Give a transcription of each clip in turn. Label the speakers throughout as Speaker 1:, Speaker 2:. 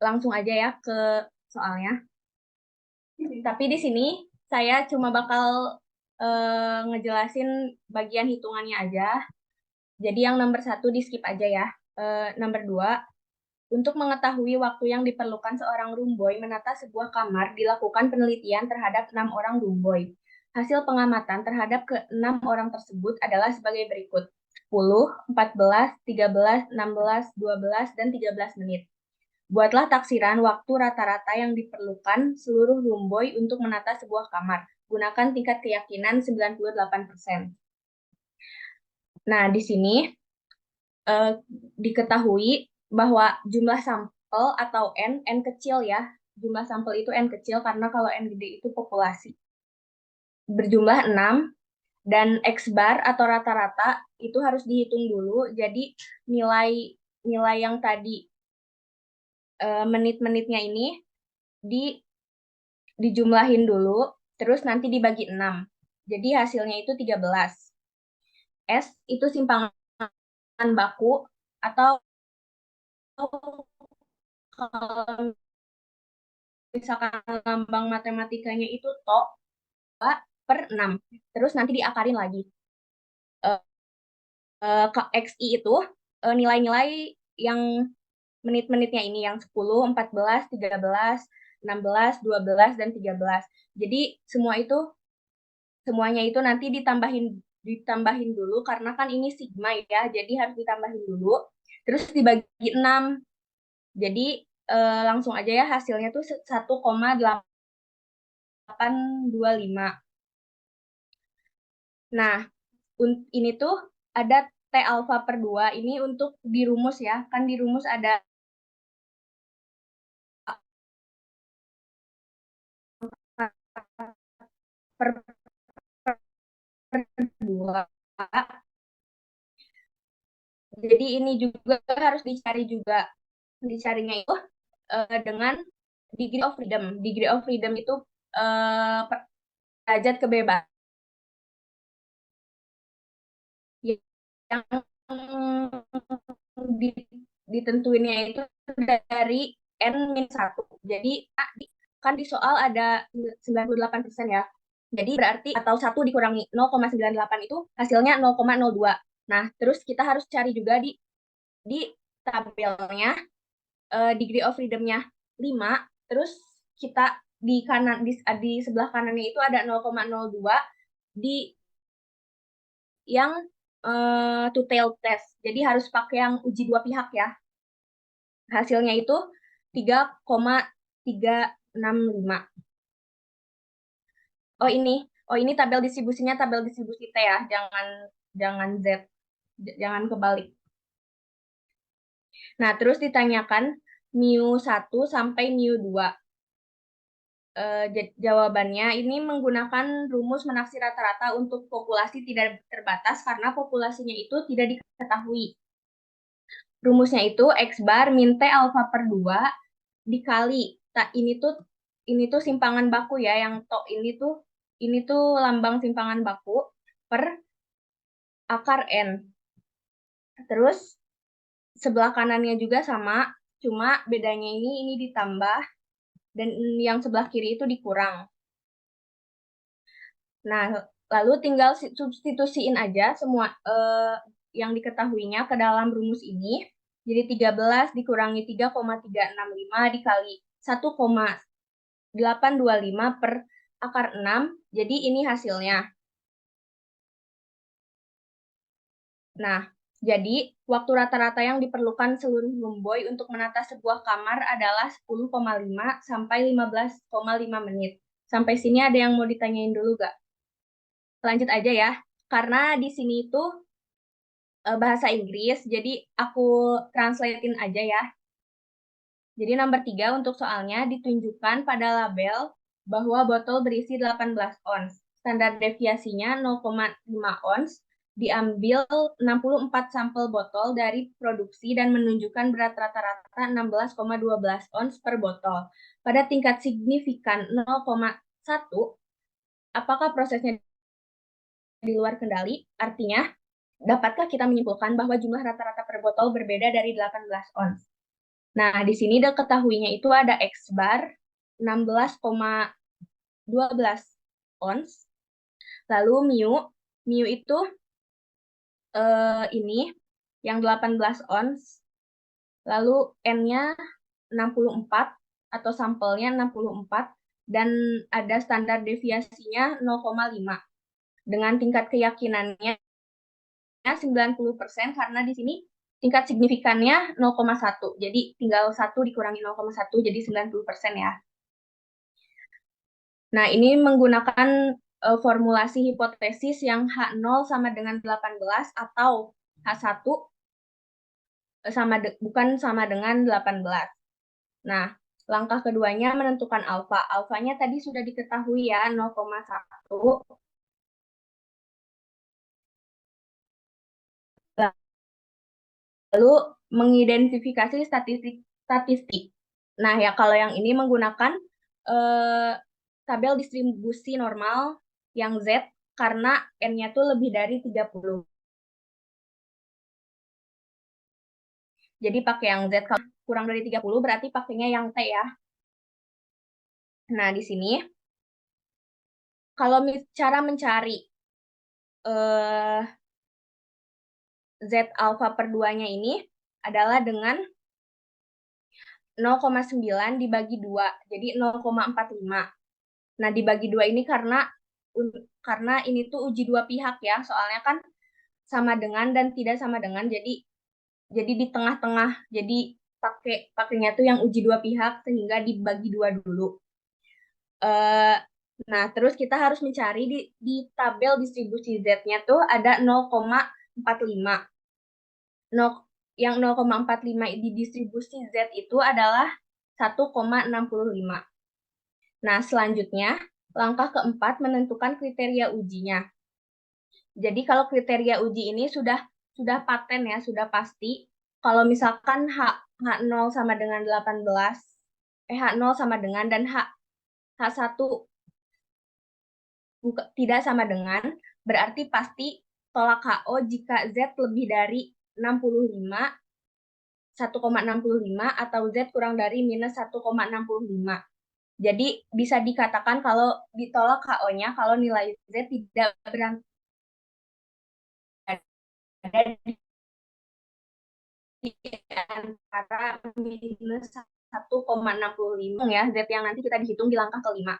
Speaker 1: langsung aja ya ke soalnya. Tapi di sini saya cuma bakal ngejelasin bagian hitungannya aja. Jadi yang nomor satu di skip aja ya. Nomor dua, untuk mengetahui waktu yang diperlukan seorang roomboy menata sebuah kamar, dilakukan penelitian terhadap 6 orang roomboy. Hasil pengamatan terhadap ke-6 orang tersebut adalah sebagai berikut. 10, 14, 13, 16, 12, dan 13 menit. Buatlah taksiran waktu rata-rata yang diperlukan seluruh roomboy untuk menata sebuah kamar. Gunakan tingkat keyakinan 98%. Nah, di sini diketahui bahwa jumlah sampel atau N kecil ya. Jumlah sampel itu N kecil karena kalau N gede itu populasi. Berjumlah 6 dan X bar atau rata-rata itu harus dihitung dulu. Jadi nilai nilai yang tadi menit-menitnya ini di dijumlahin dulu, terus nanti dibagi 6. Jadi hasilnya itu 13. S itu simpangan baku atau kalau misalkan lambang matematikanya itu to 2/6. Terus nanti diakarin lagi. Eh, XI itu nilai-nilai yang menit-menitnya ini yang 10, 14, 13, 16, 12, dan 13. Jadi semuanya itu nanti ditambahin dulu karena kan ini sigma ya, jadi harus ditambahin dulu. Terus dibagi 6. Jadi langsung aja ya hasilnya tuh 1,825. Nah, ini tuh ada T alfa per 2 ini untuk dirumus ya. Kan dirumus ada per 2. Jadi ini juga harus dicari juga. Dicarinya itu dengan degree of freedom. Degree of freedom itu derajat kebebasan yang ditentuinnya itu dari N-1. Jadi kan di soal ada 98% ya. Jadi berarti atau 1 dikurangi 0,98 itu hasilnya 0,02. Nah, terus kita harus cari juga di tabelnya degree of freedom-nya 5, terus kita di kanan di sebelah kanannya itu ada 0,02 di yang two-tailed test. Jadi harus pakai yang uji dua pihak ya. Hasilnya itu 3,365. Oh ini, tabel distribusinya tabel distribusi T ya, jangan jangan Z, jangan kebalik. Nah, terus ditanyakan mu 1 sampai mu 2. Jawabannya ini menggunakan rumus menaksir rata-rata untuk populasi tidak terbatas karena populasinya itu tidak diketahui. Rumusnya itu X bar min T alfa per 2 dikali. Ini tuh simpangan baku ya, yang ini tuh lambang simpangan baku per akar N. Terus sebelah kanannya juga sama, cuma bedanya ini ditambah dan yang sebelah kiri itu dikurang. Nah, lalu tinggal substitusiin aja semua yang diketahuinya ke dalam rumus ini. Jadi 13 dikurangi 3,365 dikali 1,825 per akar 6. Jadi ini hasilnya. Nah, jadi waktu rata-rata yang diperlukan seluruh roomboy untuk menata sebuah kamar adalah 10,5 sampai 15,5 menit. Sampai sini ada yang mau ditanyain dulu gak? Lanjut aja ya. Karena di sini itu bahasa Inggris, jadi aku translatein aja ya. Jadi nomor 3 untuk soalnya ditunjukkan pada label bahwa botol berisi 18 ons. Standar deviasinya 0,5 ons, diambil 64 sampel botol dari produksi dan menunjukkan berat rata-rata 16,12 ons per botol. Pada tingkat signifikan 0,1, apakah prosesnya di luar kendali? Artinya, dapatkah kita menyimpulkan bahwa jumlah rata-rata per botol berbeda dari 18 ons? Nah, di sini diketahuinya itu ada X bar 16,12 ons. Lalu mu, mu itu ini yang 18 ons. Lalu N-nya 64 atau sampelnya 64 dan ada standar deviasinya 0,5 dengan tingkat keyakinannya 90% karena di sini tingkat signifikannya 0,1. Jadi tinggal 1 dikurangi 0,1 jadi 90% ya. Nah, ini menggunakan formulasi hipotesis yang H0 sama dengan 18 atau H1 bukan sama dengan 18. Nah, langkah keduanya menentukan alfa. Alfanya tadi sudah diketahui ya, 0,1. Lalu mengidentifikasi statistik. Nah, ya kalau yang ini menggunakan eh, tabel distribusi normal yang Z karena N-nya tuh lebih dari 30. Jadi pakai yang Z, kalau kurang dari 30 berarti pakainya yang T ya. Nah, di sini kalau cara mencari eh, Z alfa per 2-nya ini adalah dengan 0,9 dibagi 2, jadi 0,45. Nah, dibagi 2 ini karena ini tuh uji dua pihak ya, soalnya kan sama dengan dan tidak sama dengan, jadi di tengah-tengah. Jadi pakainya tuh yang uji dua pihak sehingga dibagi dua dulu. Eh, nah, terus kita harus mencari di tabel distribusi Z-nya tuh ada 0,45. Yang 0,45 di distribusi Z itu adalah 1,65. Nah, selanjutnya, langkah keempat menentukan kriteria ujinya. Jadi kalau kriteria uji ini sudah paten ya, sudah pasti. Kalau misalkan H0 sama dengan 18, H0 sama dengan dan H1 tidak sama dengan, berarti pasti tolak HO jika Z lebih dari 65, 1,65 atau Z kurang dari minus 1,65. Jadi bisa dikatakan kalau ditolak HO-nya kalau nilai Z tidak berada di antara minus 1,65 ya, Z yang nanti kita dihitung di langkah kelima.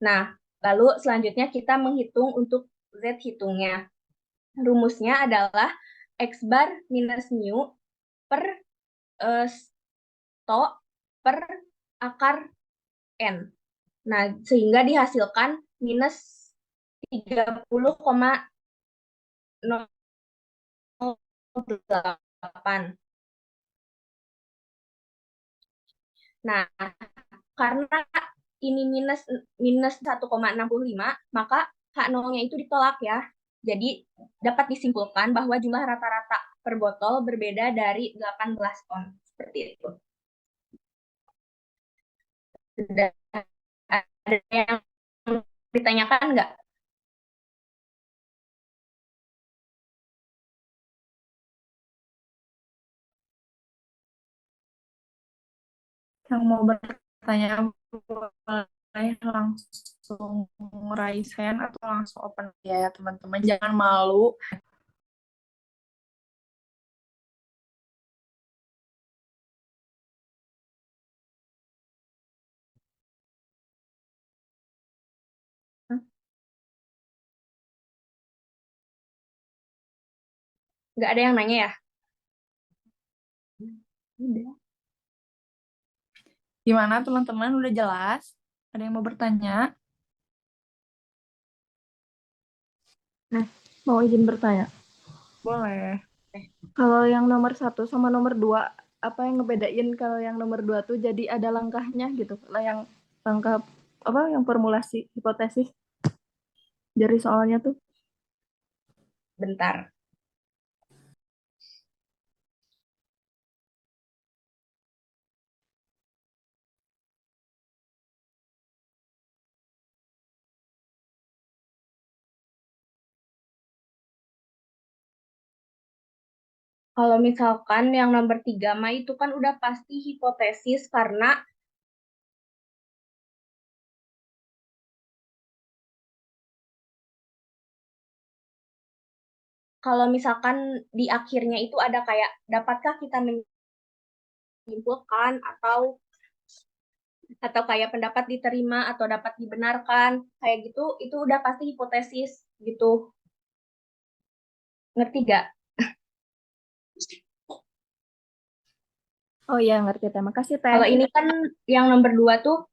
Speaker 1: Nah, lalu selanjutnya kita menghitung untuk Z hitungnya. Rumusnya adalah X bar minus mu per sto per akar N. Nah, sehingga dihasilkan minus 30,08. Nah, karena ini minus minus 1,65, maka H0-nya itu ditolak ya. Jadi dapat disimpulkan bahwa jumlah rata-rata per botol berbeda dari 18 on. Seperti itu. Ada yang ditanyakan nggak?
Speaker 2: Yang mau bertanya boleh langsung raise hand atau langsung open ya teman-teman. Jangan malu.
Speaker 1: Nggak ada yang nanya ya? Udah.
Speaker 2: Gimana teman-teman? Udah jelas? Ada yang mau bertanya?
Speaker 3: Nah, mau izin bertanya.
Speaker 2: Boleh.
Speaker 3: Kalau yang nomor 1 sama nomor 2, apa yang ngebedain kalau yang nomor 2 tuh jadi ada langkahnya gitu? Lah yang langkah apa yang formulasi hipotesis dari soalnya tuh?
Speaker 1: Bentar. Kalau misalkan yang nomor 3 mah itu kan udah pasti hipotesis karena kalau misalkan di akhirnya itu ada kayak dapatkah kita menyimpulkan atau kayak pendapat diterima atau dapat dibenarkan kayak gitu itu udah pasti hipotesis gitu. Ngerti gak?
Speaker 3: Oh iya, ngerti Teh. Makasih Teh.
Speaker 1: Kalau ini kan yang nomor 2 tuh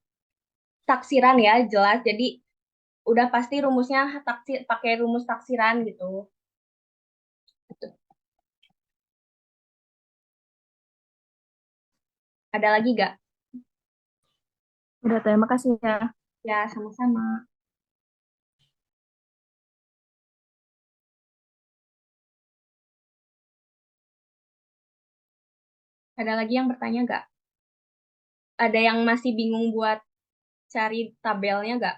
Speaker 1: taksiran ya jelas. Jadi udah pasti rumusnya taksir pakai rumus taksiran gitu. Ada lagi gak?
Speaker 3: Udah Teh, makasih ya.
Speaker 1: Ya, sama-sama. Ada lagi yang bertanya gak? Ada yang masih bingung buat cari tabelnya gak?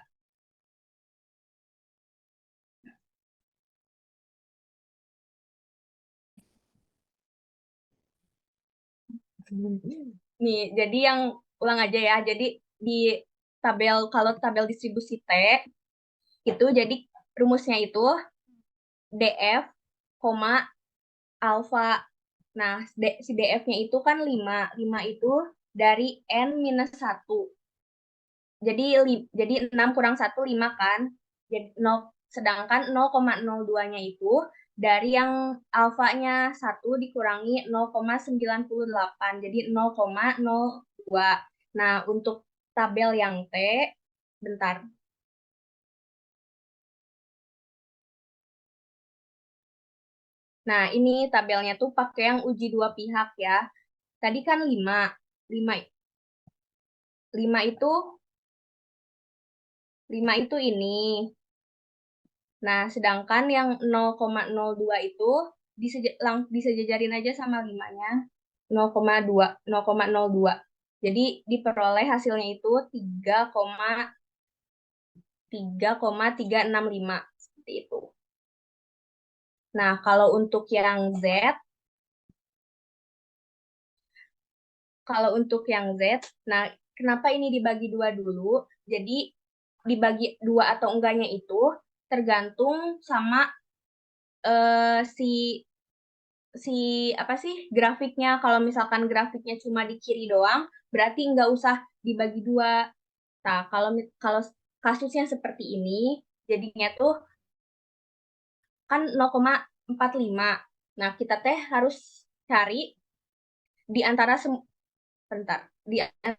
Speaker 1: Nih, jadi yang ulang aja ya. Jadi di tabel kalau tabel distribusi T itu jadi rumusnya itu DF, koma alfa. Nah, si DF-nya itu kan 5. 5 itu dari N minus 1. Jadi 6 kurang 1, 5 kan? Jadi 0, sedangkan 0,02-nya itu dari yang alfanya 1 dikurangi 0,98. Jadi 0,02. Nah, untuk tabel yang T, bentar. Nah, ini tabelnya tuh pakai yang uji dua pihak ya. Tadi kan 5. 5, 5 itu 5 itu ini. Nah, sedangkan yang 0,02 itu disejajarin aja sama 5-nya 0,2, 0,02. Jadi diperoleh hasilnya itu 3,365 seperti itu. Nah, kalau untuk yang Z, nah kenapa ini dibagi dua dulu? Jadi dibagi dua atau enggaknya itu tergantung sama si si apa sih grafiknya. Kalau misalkan grafiknya cuma di kiri doang, berarti nggak usah dibagi dua. Nah, kalau kasusnya seperti ini, jadinya tuh kan 0,45. Nah, kita teh harus cari di antara bentar, di antara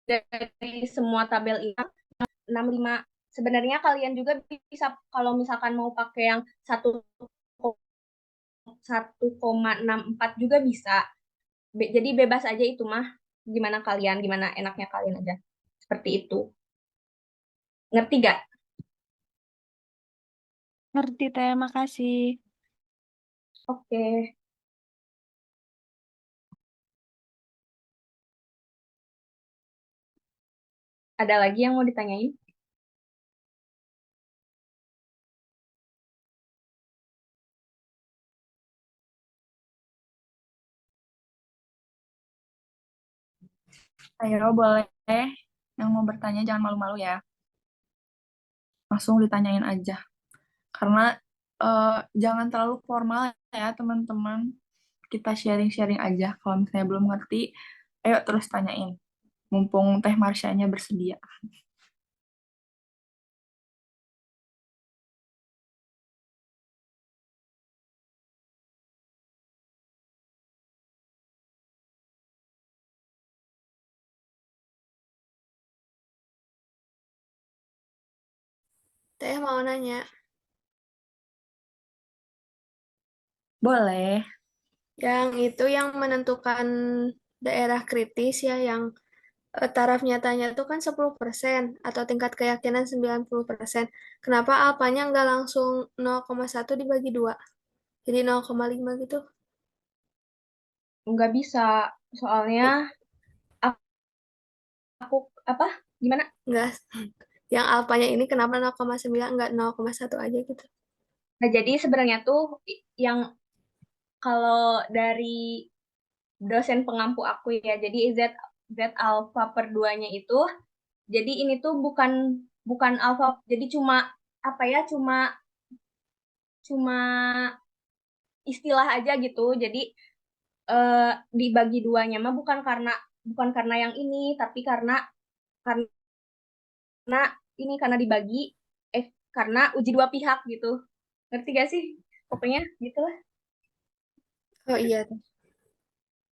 Speaker 1: dari semua tabel ini 65. Sebenarnya kalian juga bisa kalau misalkan mau pakai yang 1,64 juga bisa. Jadi bebas aja itu mah. Gimana enaknya kalian aja. Seperti itu. Ngerti gak?
Speaker 2: Ngerti Teh, makasih.
Speaker 1: Oke. Ada lagi yang mau ditanyain?
Speaker 2: Ayo boleh. Yang mau bertanya jangan malu-malu ya. Langsung ditanyain aja. Karena eh, jangan terlalu formal ya teman-teman. Kita sharing-sharing aja. Kalau misalnya belum ngerti, ayo terus tanyain. Mumpung Teh Marsyanya bersedia.
Speaker 4: Teh mau nanya,
Speaker 2: Boleh.
Speaker 4: yang itu yang menentukan daerah kritis ya, yang taraf nyatanya itu kan 10% atau tingkat keyakinan 90%. Kenapa alfanya nggak langsung 0,1 dibagi 2? Jadi 0,5 gitu.
Speaker 1: nggak bisa. Soalnya aku apa? Gimana?
Speaker 4: Enggak. Yang alfanya ini kenapa 0,9 enggak 0,1 aja gitu?
Speaker 1: Nah, jadi sebenarnya tuh yang kalau dari dosen pengampu aku ya, jadi Z alpha per 2-nya itu, jadi ini tuh bukan bukan alpha, jadi cuma apa ya, cuma cuma istilah aja gitu. Jadi eh, dibagi duanya mah bukan karena yang ini, tapi karena karena dibagi karena uji dua pihak gitu. Ngerti gak sih? Pokoknya gitu lah.
Speaker 4: Oh iya.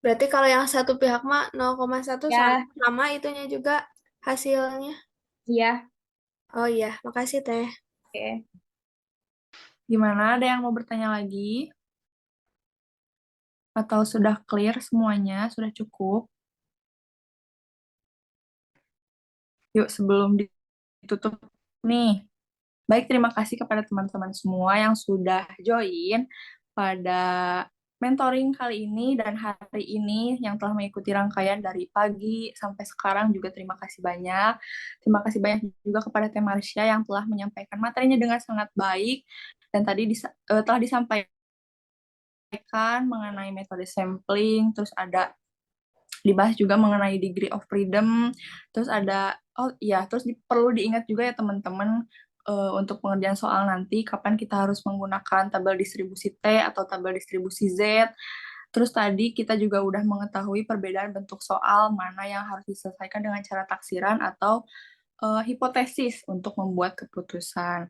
Speaker 4: Berarti kalau yang satu pihak mah 0,1
Speaker 1: Ya,
Speaker 4: sama itunya juga hasilnya.
Speaker 1: iya.
Speaker 4: Oh iya, makasih Teh.
Speaker 1: Oke.
Speaker 2: Gimana? Ada yang mau bertanya lagi? Atau sudah clear semuanya? Sudah cukup? Yuk, sebelum ditutup nih. Baik, terima kasih kepada teman-teman semua yang sudah join pada mentoring kali ini dan hari ini yang telah mengikuti rangkaian dari pagi sampai sekarang juga terima kasih banyak. Terima kasih banyak juga kepada Teh Marsha yang telah menyampaikan materinya dengan sangat baik dan tadi telah disampaikan mengenai metode sampling, terus ada dibahas juga mengenai degree of freedom, terus ada oh iya, terus perlu diingat juga ya teman-teman untuk pengerjaan soal nanti kapan kita harus menggunakan tabel distribusi T atau tabel distribusi Z. Terus tadi kita juga udah mengetahui perbedaan bentuk soal mana yang harus diselesaikan dengan cara taksiran atau hipotesis untuk membuat keputusan.